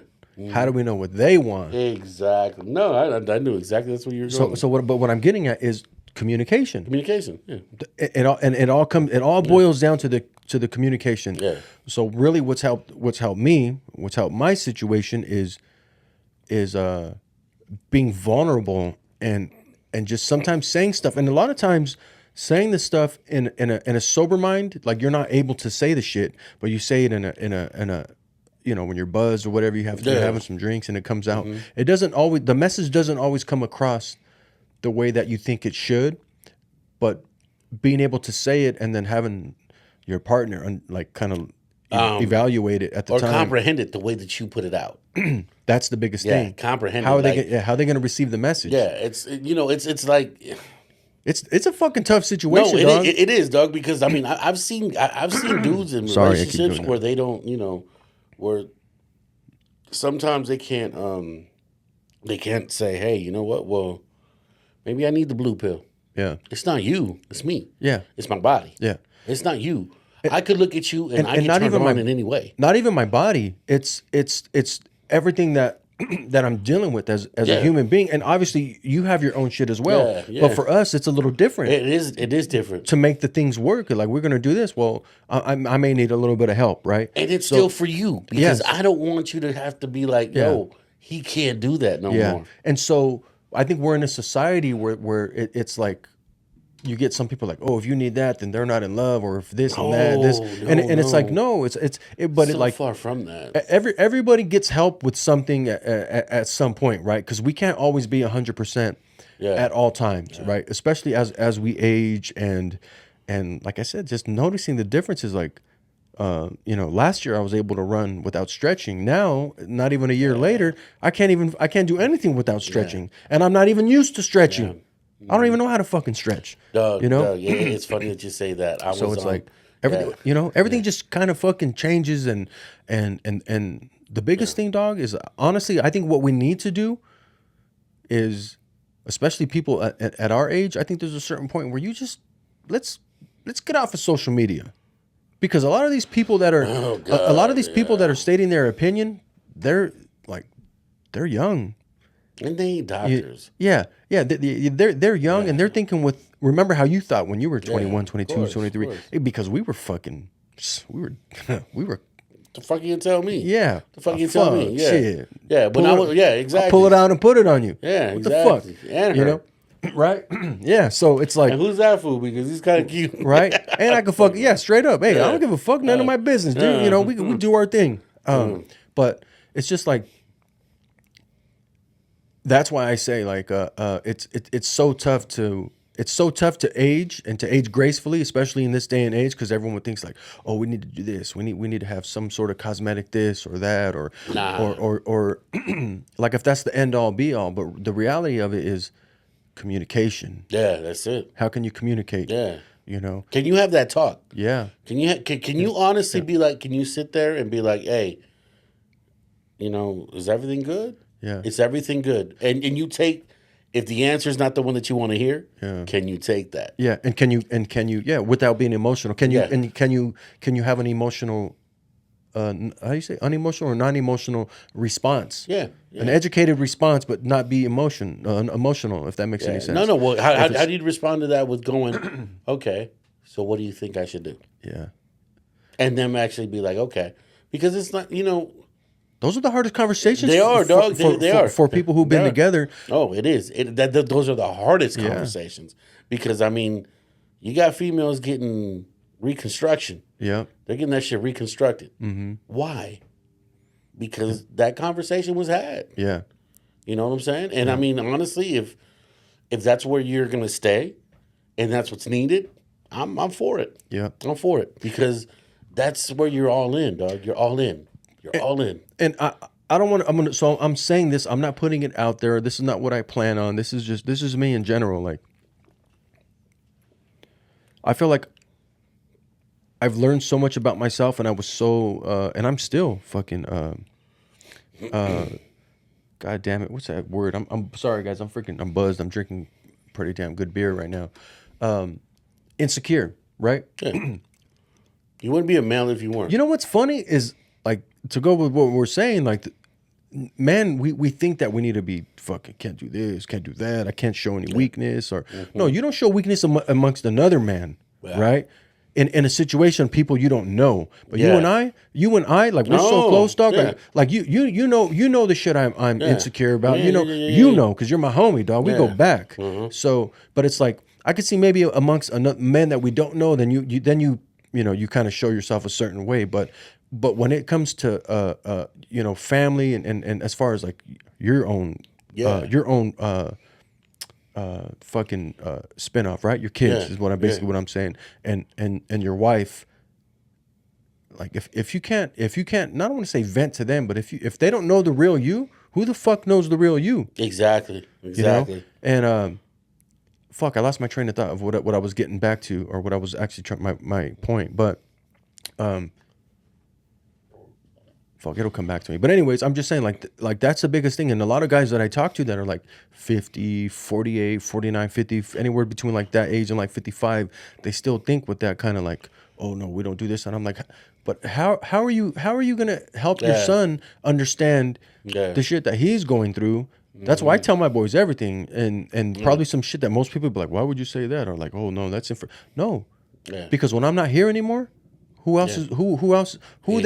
how do we know what they want? Exactly. No, I knew exactly that's where you're going. But what I'm getting at is communication. Communication. Yeah. It all boils down to the communication. Yeah. So really, what's helped my situation is being vulnerable and just sometimes saying stuff, and a lot of times saying the stuff in a sober mind, like you're not able to say the shit, but you say it in a when you're buzzed or whatever, you're having some drinks and it comes out. It doesn't always, the message doesn't always come across the way that you think it should, but being able to say it and then having your partner like kind of evaluate it at the or time, comprehend it the way that you put it out. that's the biggest Yeah, thing. comprehend How it. are they going to receive the message? Yeah, it's like It's a fucking tough situation, no, dog. it is, dog. Because I mean, I've seen dudes in Sorry, I keep relationships doing where they don't, where sometimes they can't say, hey, you know what? Well, maybe I need the blue pill. Yeah. It's not you. It's me. Yeah. It's my body. Yeah. It's not you. I could look at you and I get not turned even on my- in any way. Not even my body. It's everything that I'm dealing with as Yeah. a human being. And obviously you have your own shit as well. Yeah, yeah. But for us, it's a little different. It is different. To make the things work, like we're gonna do this. Well, I may need a little bit of help, right? And it's still for you because Yes. I don't want you to have to be like, yo, he can't do that no more. And so I think we're in a society where it's like you get some people like, oh, if you need that, then they're not in love, or if this and that, this, and it's like no, but So it like far from that. everybody gets help with something at some point, right? Because we can't always be 100% at all times, right? Especially as we age and like I said, just noticing the differences. Like, last year I was able to run without stretching. Now, not even a year later, I can't do anything without stretching, and I'm not even used to stretching. I don't even know how to fucking stretch. Doug, You know? Doug, it's funny that you say that. I So was it's on, like everything, yeah, you know, everything just kind of fucking changes, and the biggest thing, dog, is honestly, I think what we need to do is, especially people at our age, I think there's a certain point where you just let's get off of social media, because a lot of these people that are Oh, a lot of God, these people that are stating their opinion, they're like they're young. and they ain't doctors. Yeah, yeah, they're young, and they're thinking with, remember how you thought when you were 21, of 22, course, 23, of course. because we were fucking, we were, we were, The fuck you tell me? yeah. The fuck you tell me? Fuck, Yeah, shit. yeah, but Pull now, it- yeah, I'll exactly. pull it out and put it on you. Yeah, What exactly. the fuck? And You her. know, right? Yeah, so it's like, And who's that fool? Because he's kind of cute, right? And I could fuck, yeah, straight up. Hey, I don't give a fuck, none of my business, dude. You know, we do our thing. But it's just like, that's why I say, like, it's so tough to age, and to age gracefully, especially in this day and age, because everyone thinks like, oh, we need to do this, we need to have some sort of cosmetic this or that, or Nah. or like, if that's the end all be all. But the reality of it is communication. Yeah, that's it. How can you communicate? Yeah. You know? Can you have that talk? Yeah. Can you honestly be like? Can you sit there and be like, hey, you know, is everything good? Yeah. Is everything good? And you take, if the answer is not the one that you want to hear, can you take that? Yeah, and can you yeah, without being emotional, can you Yeah. and can you have an emotional, how do you say, unemotional or non-emotional response? Yeah. An educated response, but not be emotional, if that makes any sense. No. Well, how do you respond to that with going, okay, so what do you think I should do? Yeah, And them actually be like, okay, because it's not, you know. those are the hardest conversations. They are, dog. They are. For people who've been They are. together. Oh, it is. Those are the hardest conversations, because I mean, you got females getting reconstruction. Yeah, They're getting that shit reconstructed. Mm-hmm. Why? Because that conversation was had. yeah, You know what I'm saying? And I mean, honestly, if that's where you're gonna stay, and that's what's needed, I'm for it. yeah. I'm for it, because that's where you're all in, dog. You're all in. You're all in. And I don't want to. So I'm saying this. I'm not putting it out there. This is not what I plan on. This is me in general. Like, I feel like I've learned so much about myself, and I was so, and I'm still fucking, God damn it, what's that word? I'm sorry, guys. I'm buzzed. I'm drinking pretty damn good beer right now. Insecure, right? Yeah. You wouldn't be a male if you weren't. You know what's funny is, like, to go with what we're saying, like, man, we think that we need to be fucking, can't do this, can't do that, I can't show any weakness, or no, you don't show weakness amongst another man, right? In a situation, people you don't know, but you and I, like, we're so close, dog. Yeah. Like you know the shit I'm insecure about. Yeah, you know, because you're my homie, dog. We go back. Mm-hmm. So, but it's like, I could see maybe amongst men that we don't know, then you kind of show yourself a certain way, but when it comes to family and as far as like your own fucking spinoff, right? Your kids is what what I'm saying, and your wife. Like, if you can't not, I don't want to say vent to them, but if they don't know the real you, who the fuck knows the real you? Exactly. You know? And fuck, I lost my train of thought of what I was getting back to, or what I was actually trying, my point, but fuck, it'll come back to me. But anyways, I'm just saying, like that's the biggest thing. And a lot of guys that I talk to that are like 50, 48, 49, 50, anywhere between like that age and like 55, they still think with that kind of like, oh no, we don't do this. And I'm like, but how are you gonna help your son understand the shit that he's going through? That's why I tell my boys everything, and probably some shit that most people be like, why would you say that? Or like, oh no, that's no, because when I'm not here anymore, who else is who else? Who are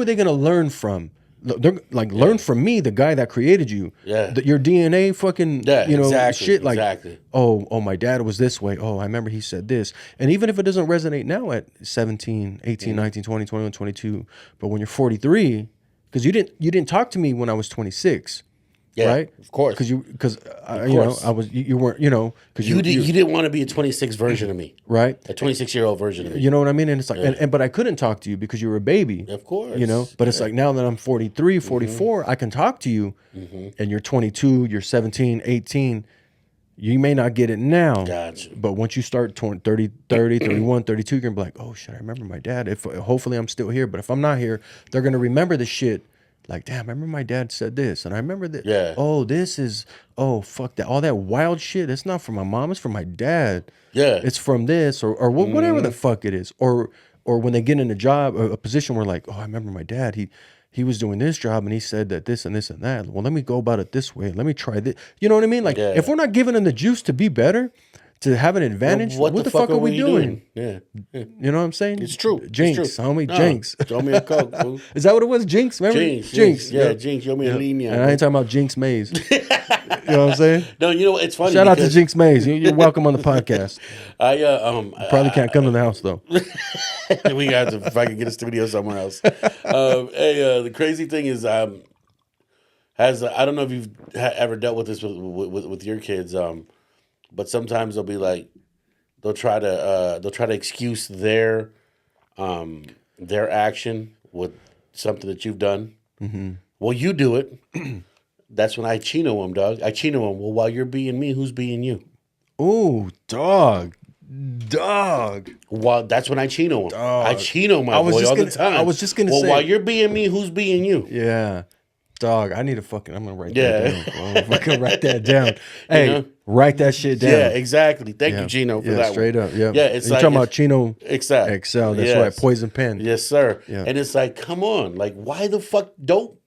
they gonna learn from? They're like, learn from me, the guy that created you. Yeah. Your DNA fucking shit, like, exactly. oh, my dad was this way. Oh, I remember he said this. And even if it doesn't resonate now at 17, 18, 19, 20, 21, 22, but when you're 43, because you didn't talk to me when I was 26. Yeah, right? Of course. Because I was, you weren't, because you didn't want to be a 26 version of me, right? A 26-year-old version of me. You know what I mean? And it's like, but I couldn't talk to you because you were a baby. Of course. But it's like, now that I'm 43, 44, I can talk to you, and you're 22, you're 17, 18. You may not get it now. Gotcha. But once you start 30, 31, 32, you're going to be like, oh, shit, I remember my dad. If hopefully I'm still here. But if I'm not here, they're going to remember the shit. Like, damn, I remember my dad said this. And I remember that. Yeah. Oh, this is, oh, fuck that. All that wild shit, it's not from my mom. It's from my dad. Yeah. It's from this or whatever the fuck it is. Or when they get in a job, a position where like, oh, I remember my dad. He was doing this job and he said that this and this and that. Well, let me go about it this way. Let me try this. You know what I mean? Like, if we're not giving them the juice to be better, to have an advantage, what the fuck are we doing? Yeah. You know what I'm saying? It's true. Jinx, it's true. homie, Jinx. Throw me a Coke, fool. Is that what it was? Jinx, remember? Jinx. Yeah, Jinx. Show me a lean. And I ain't talking about Jinx Mays. You know what I'm saying? No, you know what? It's funny. Shout out to Jinx Mays. You're welcome on the podcast. Probably can't come to the house though. We got to if I can get a studio somewhere else. The crazy thing is, I don't know if you've ever dealt with this with your kids, but sometimes they'll be like, they'll try to excuse their action with something that you've done. Mm-hmm. Well, you do it. That's when I chino them, dog. I chino them. Well, while you're being me, who's being you? Ooh, dog. Well, that's when I chino them. I chino my boy all the time. I was just gonna say. Well, while you're being me, who's being you? Yeah. Dog, I need I'm gonna write that down. I'm gonna write that down. Hey, write that shit down. Yeah, exactly. Thank you, Chino, for that straight one. Up. Yeah. Yeah, it's you're like, talking about Chino Excel. That's right. Poison pen. Yes, sir. Yeah. And it's like, come on. Like, why the fuck don't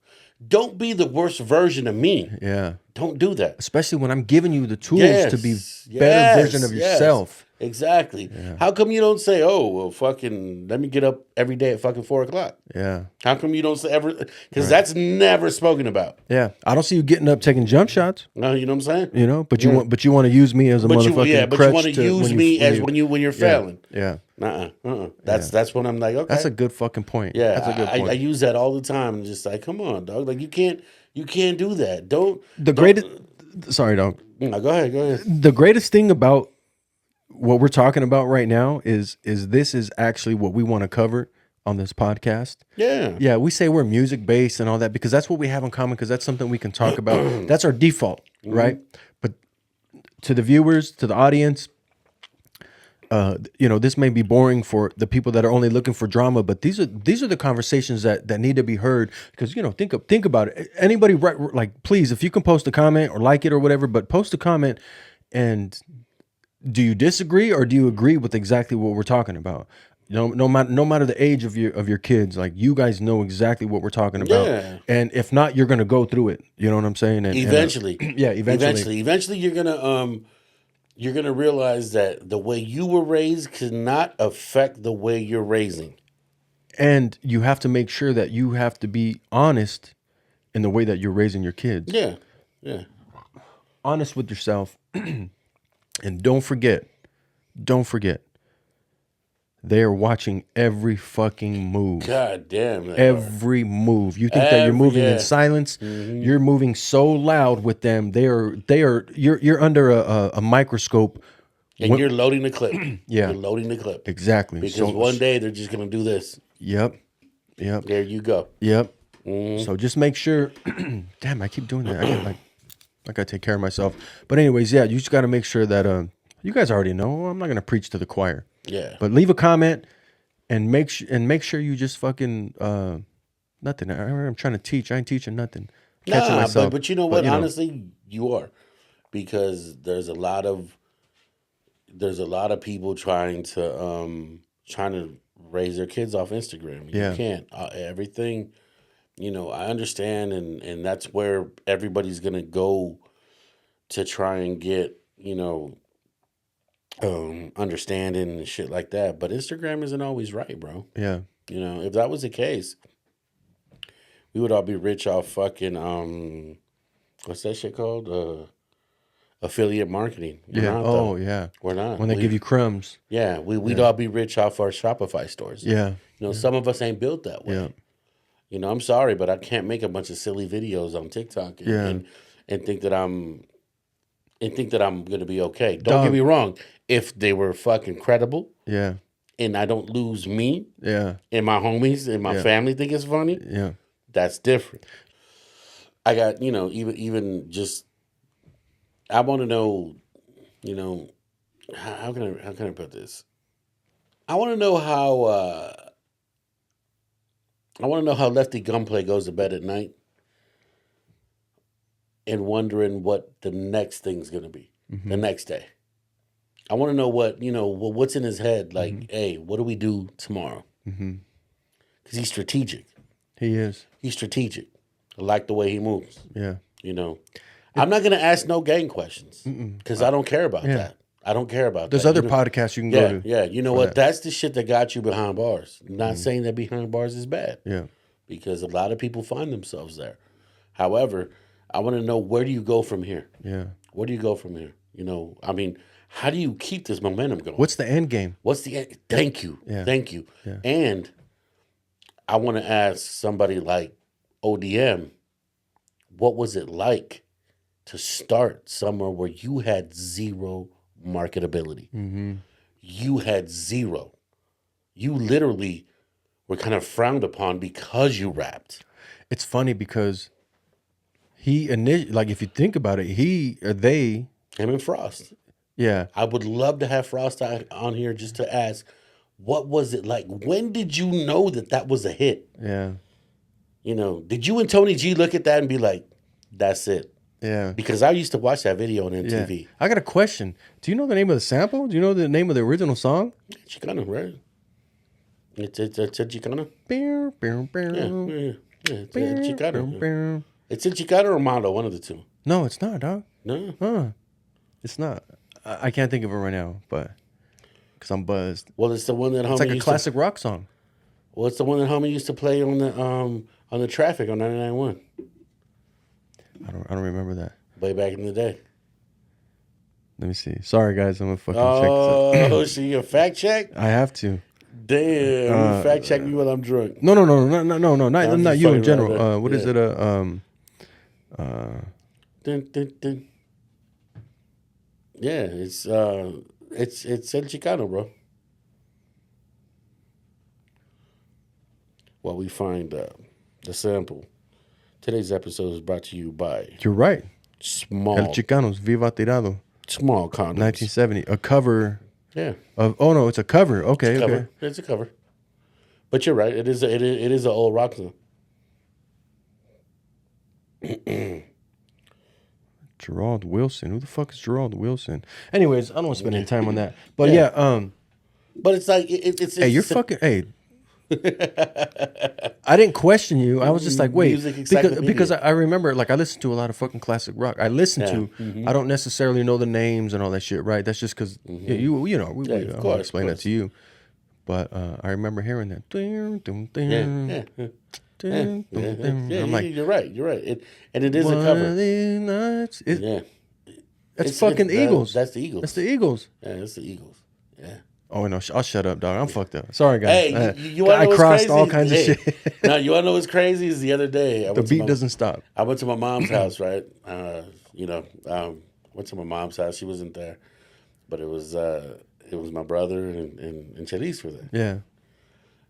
be the worst version of me. Yeah. Don't do that. Especially when I'm giving you the tools to be better version of yourself. Exactly. Yeah. How come you don't say, oh, well, fucking, let me get up every day at fucking 4 o'clock? Yeah. How come you don't say ever? Because that's never spoken about. Yeah. I don't see you getting up taking jump shots. No, you know what I'm saying? You know, but you want to use me as a motherfucking but you want to use me as when you're failing. Yeah. That's when I'm like, okay. That's a good fucking point. Yeah. That's a good point. I use that all the time and just like, come on, dog. Like you can't do that. Sorry, dog. No, go ahead. The greatest thing about what we're talking about right now is this is actually what we want to cover on this podcast. Yeah, we say we're music based and all that because that's what we have in common because that's something we can talk about. That's our default, right? But to the viewers, to the audience, this may be boring for the people that are only looking for drama, but these are the conversations that need to be heard because think about it. Anybody please, if you can post a comment or like it or whatever, but post a comment and. Do you disagree or do you agree with exactly what we're talking about? No matter the age of your kids, like you guys know exactly what we're talking about. Yeah. And if not, you're gonna go through it. You know what I'm saying? Eventually. Eventually you're gonna realize that the way you were raised cannot affect the way you're raising. And you have to make sure that you have to be honest in the way that you're raising your kids. Yeah. Honest with yourself. And don't forget, they are watching every fucking move. God damn. Every move. You think that you're moving in silence? Mm-hmm. You're moving so loud with them. You're under a microscope. And you're loading the clip. Yeah. You're loading the clip. Exactly. Because one day they're just going to do this. Yep. There you go. Yep. Mm-hmm. So just make sure. Damn, I keep doing that. I gotta take care of myself. But anyways, you just gotta make sure that you guys already know. I'm not gonna preach to the choir. Yeah. But leave a comment and make sure you just fucking nothing. I'm trying to teach. I ain't teaching nothing. Catching myself. But you know what? Honestly, you are, because there's a lot of people trying to raise their kids off Instagram. You can't. Everything. I understand, and that's where everybody's gonna go to try and get, understanding and shit like that. But Instagram isn't always right, bro. Yeah. If that was the case, we would all be rich off fucking what's that shit called? Affiliate marketing. We're not. When they give you crumbs. Yeah, we'd all be rich off our Shopify stores. Yeah. Some of us ain't built that way. Yeah. I'm sorry, but I can't make a bunch of silly videos on TikTok and think that I'm gonna be okay. Don't get me wrong. If they were fucking credible, and I don't lose me, and my homies and my family think it's funny, that's different. I got even just I want to know you know, how can I put this? I want to know how Lefty Gunplay goes to bed at night and wondering what the next thing's gonna be the next day. I want to know what's in his head. Like, hey, what do we do tomorrow? Because he's strategic. He is. He's strategic. I like the way he moves. Yeah. I'm not gonna ask no gang questions because I don't care about that. I don't care about There's that. other podcasts you can go to. Yeah, you know what? That's the shit that got you behind bars. I'm not saying that behind bars is bad. Yeah. Because a lot of people find themselves there. However, I want to know, where do you go from here? Yeah. Where do you go from here? How do you keep this momentum going? What's the end game? Thank you. Yeah. Thank you. Yeah. And I want to ask somebody like ODM, what was it like to start somewhere where you had zero marketability? You had zero. You literally were kind of frowned upon because you rapped. It's funny because if you think about it, him and Frost. Yeah. I would love to have Frost on here just to ask, what was it like? When did you know that was a hit? Yeah. Did you and Tony G look at that and be like, that's it? Yeah. Because I used to watch that video on MTV. Yeah. I got a question. Do you know the name of the sample? Do you know the name of the original song? Chicano, right? It's a Chicano. It's Chicano. It's in Chicano or Mondo, one of the two. No, it's not, dog. No. It's not. I can't think of it right now, but because I'm buzzed. Well, it's the one that homie. It's like a classic rock song. Well, it's the one that homie used to play on the traffic on 99.1. I don't remember that. Way back in the day. Let me see. Sorry, guys. I'm gonna fucking check this out. Oh, so you a fact check? I have to. Damn, you fact check me when I'm drunk. No. Not you in general. What is it? Dun, dun, dun. Yeah, it's El Chicano, bro. While we find the sample, today's episode is brought to you by You're right. Small El Chicanos, Viva Tirado. Small condoms. 1970. A cover. Yeah. No, it's a cover. Okay, It's a okay. cover. It's a cover. But you're right. It is an old rock song. Gerald Wilson. Who the fuck is Gerald Wilson? Anyways, I don't want to spend any time on that. But yeah, but it's like it's hey, you're fucking hey. I didn't question you. I was just like, wait, because I remember, like, I listened to a lot of fucking classic rock. I don't necessarily know the names and all that shit, right? That's just because I'll explain that to you. But I remember hearing that. I'm like, you're right. And it is a cover. That's fucking the Eagles. That's the Eagles. That's the Eagles. Yeah, that's the Eagles. Yeah. Oh no, I'll shut up, dog. I'm fucked up. Sorry, guys. Hey, you want to know what's crossed crazy? all kinds of shit. No, you want to know what's crazy? Is the other day The beat doesn't stop. I went to my mom's house, right? Went to my mom's house. She wasn't there, but it was my brother and Chalice were there. Yeah.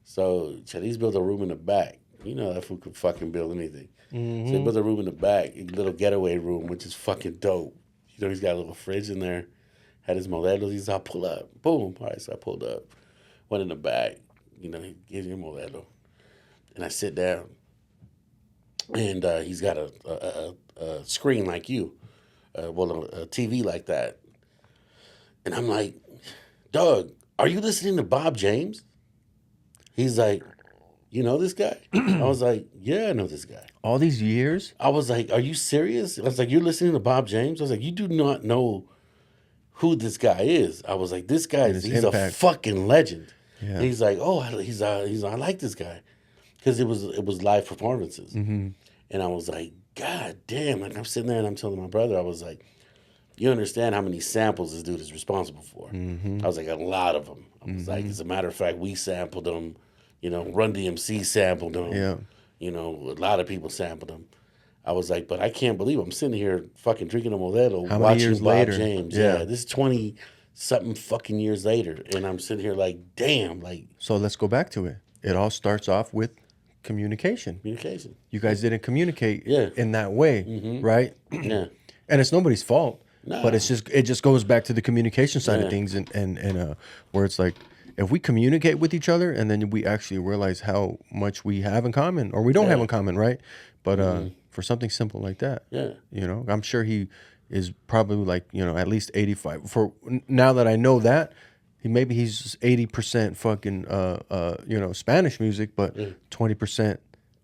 So Chalice built a room in the back. You know that fool could fucking build anything. So he built a room in the back, a little getaway room, which is fucking dope. He's got a little fridge in there. Had his modelos. He said, I'll pull up. Boom. All right, so I pulled up. Went in the back. He gives me a modelo. And I sit down. And he's got a screen like you. A TV like that. And I'm like, Doug, are you listening to Bob James? He's like, you know this guy? I was like, yeah, I know this guy. All these years? I was like, are you serious? I was like, you're listening to Bob James? I was like, you do not know who this guy is. I was like, this guy, he's a fucking legend. Yeah. And he's like, oh, I like this guy. Because it was live performances. And I was like, God damn. Like, I'm sitting there and I'm telling my brother, I was like, you understand how many samples this dude is responsible for? I was like, a lot of them. I was like, as a matter of fact, we sampled them. Run DMC sampled them. Yeah. A lot of people sampled them. I was like, but I can't believe I'm sitting here fucking drinking a Modelo, watching Bob James. Yeah, this is 20-something fucking years later. And I'm sitting here like, damn. So let's go back to it. It all starts off with communication. You guys didn't communicate in that way, right? Yeah. And it's nobody's fault. But it just goes back to the communication side of things, and where it's like, if we communicate with each other and then we actually realize how much we have in common or we don't have in common, right? But for something simple like that, I'm sure he is probably like, at least 85. For now that I know that, he's 80% fucking Spanish music, but 20%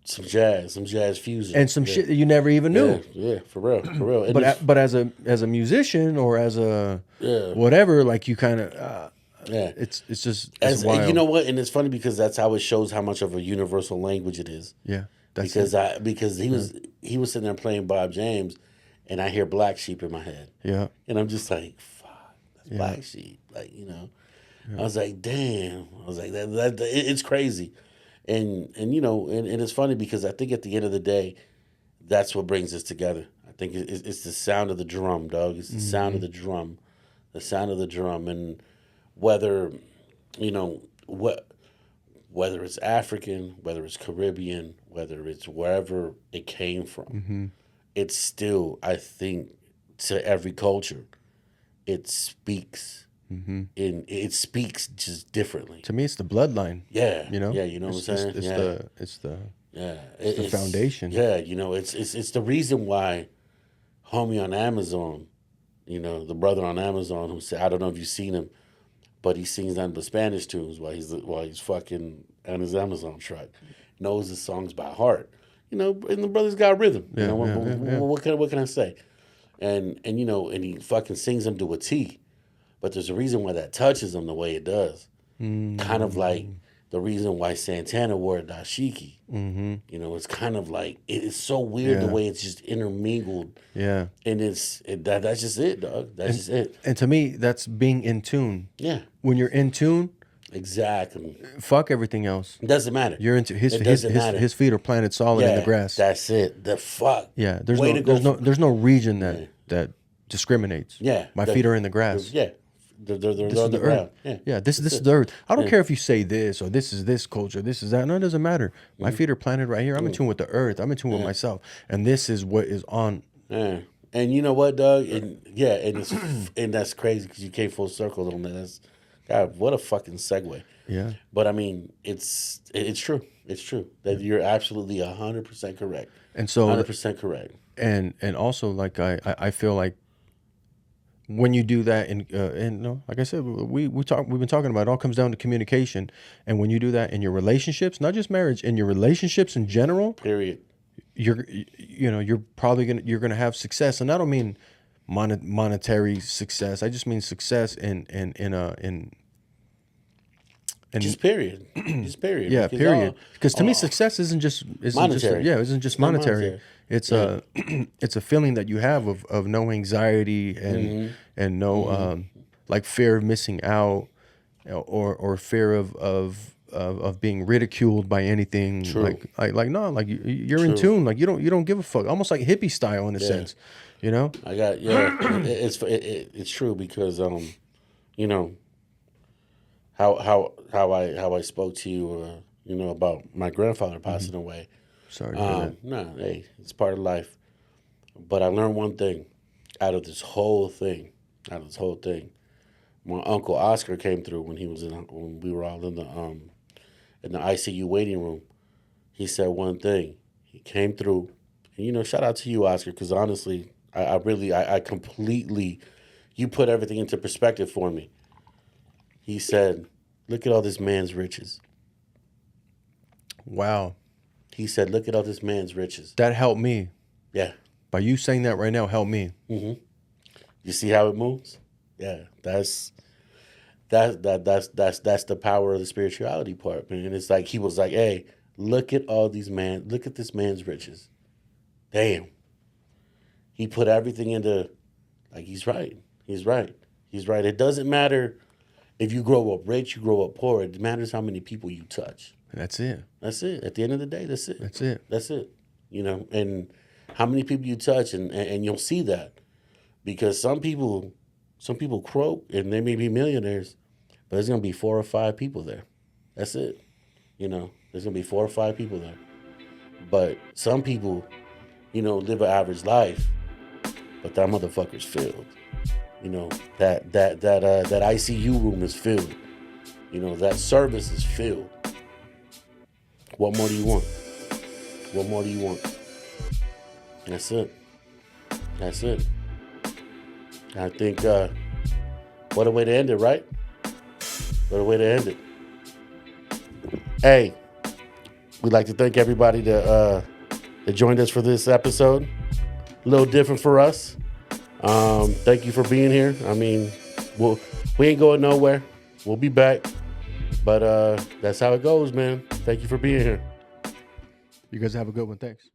some jazz fusion, and some shit that you never even knew. Yeah, for real. And But as a musician or as a whatever, like you kind of it's just it's wild. You know what, and it's funny because that's how it shows how much of a universal language it is. Yeah, because he was sitting there playing Bob James, and I hear Black Sheep in my head. Yeah, and I'm just like, fuck, that's Black Sheep, like I was like, damn, I was like that it's crazy, and it's funny because I think at the end of the day, that's what brings us together. I think it's the sound of the drum, dog. It's the sound of the drum, and whether whether it's African, whether it's Caribbean, whether it's wherever it came from, it's still, I think, to every culture, it speaks. It speaks just differently. To me, it's the bloodline. Yeah, you know what I'm saying. It's the it's the foundation. Yeah, it's the reason why, homie on Amazon, the brother on Amazon who said, I don't know if you've seen him, but he sings on the Spanish tunes while he's fucking on his Amazon truck. Knows his songs by heart. And the brother's got rhythm. What can I say? And he fucking sings them to a T. But there's a reason why that touches him the way it does. Kind of like the reason why Santana wore a dashiki. It's kind of like, it's so weird the way it's just intermingled. Yeah. And that's just it, dog. That's just it. And to me, that's being in tune. Yeah. When you're in tune, exactly. Fuck everything else. It doesn't matter. You're into his feet are planted solid in the grass. That's it. The fuck. Yeah. There's no region that discriminates. Yeah. My feet are in the grass. Yeah. They're This on is the the ground. earth. Yeah, this is the earth. I don't care if you say this or this is this culture, this is that. No, it doesn't matter. My feet are planted right here. I'm in tune with the earth. I'm in tune with myself, and this is what is on. Yeah. And you know what, Doug? And that's crazy because you came full circle on that. God, what a fucking segue. Yeah. But I mean, it's true. It's true that you're absolutely 100% correct. And so 100% correct. And also, like I feel like, when you do that, and like I said, we've been talking about it, all comes down to communication. And when you do that in your relationships, not just marriage, in your relationships in general, period, you're probably gonna have success. And I don't mean monetary success. I just mean success in just period. Just period. Yeah, period. Because to me, success isn't just monetary. Isn't just monetary. It's it's a feeling that you have of no anxiety and no like fear of missing out or fear of being ridiculed by anything. True. Like no, like you're in tune. Like you don't give a fuck. Almost like hippie style in a sense. I got it's true because how I spoke to you about my grandfather passing away. Sorry to hear that. No, hey, it's part of life. But I learned one thing out of this whole thing. My uncle Oscar came through when we were all in the ICU waiting room. He said one thing. He came through, and shout out to you, Oscar, because honestly, I completely, you put everything into perspective for me. He said, "Look at all this man's riches." Wow. He said, "Look at all this man's riches." That helped me. Yeah. By you saying that right now, helped me. Mm-hmm. You see how it moves? Yeah. That's the power of the spirituality part, man. And it's like he was like, "Hey, look at this man's riches." Damn. He put everything into, like, he's right. It doesn't matter if you grow up rich, you grow up poor. It matters how many people you touch. That's it. That's it. At the end of the day, that's it. That's it. And how many people you touch, and you'll see that, because some people croak and they may be millionaires, but there's gonna be 4 or 5 people there. That's it. There's gonna be 4 or 5 people there. But some people, live an average life, but that motherfucker's filled. You know, that ICU room is filled. You know, that service is filled. What more do you want? What more do you want? That's it. That's it. I think, what a way to end it, right? What a way to end it. Hey, we'd like to thank everybody that joined us for this episode. A little different for us. Thank you for being here. I mean, we ain't going nowhere. We'll be back. But that's how it goes, man. Thank you for being here. You guys have a good one. Thanks.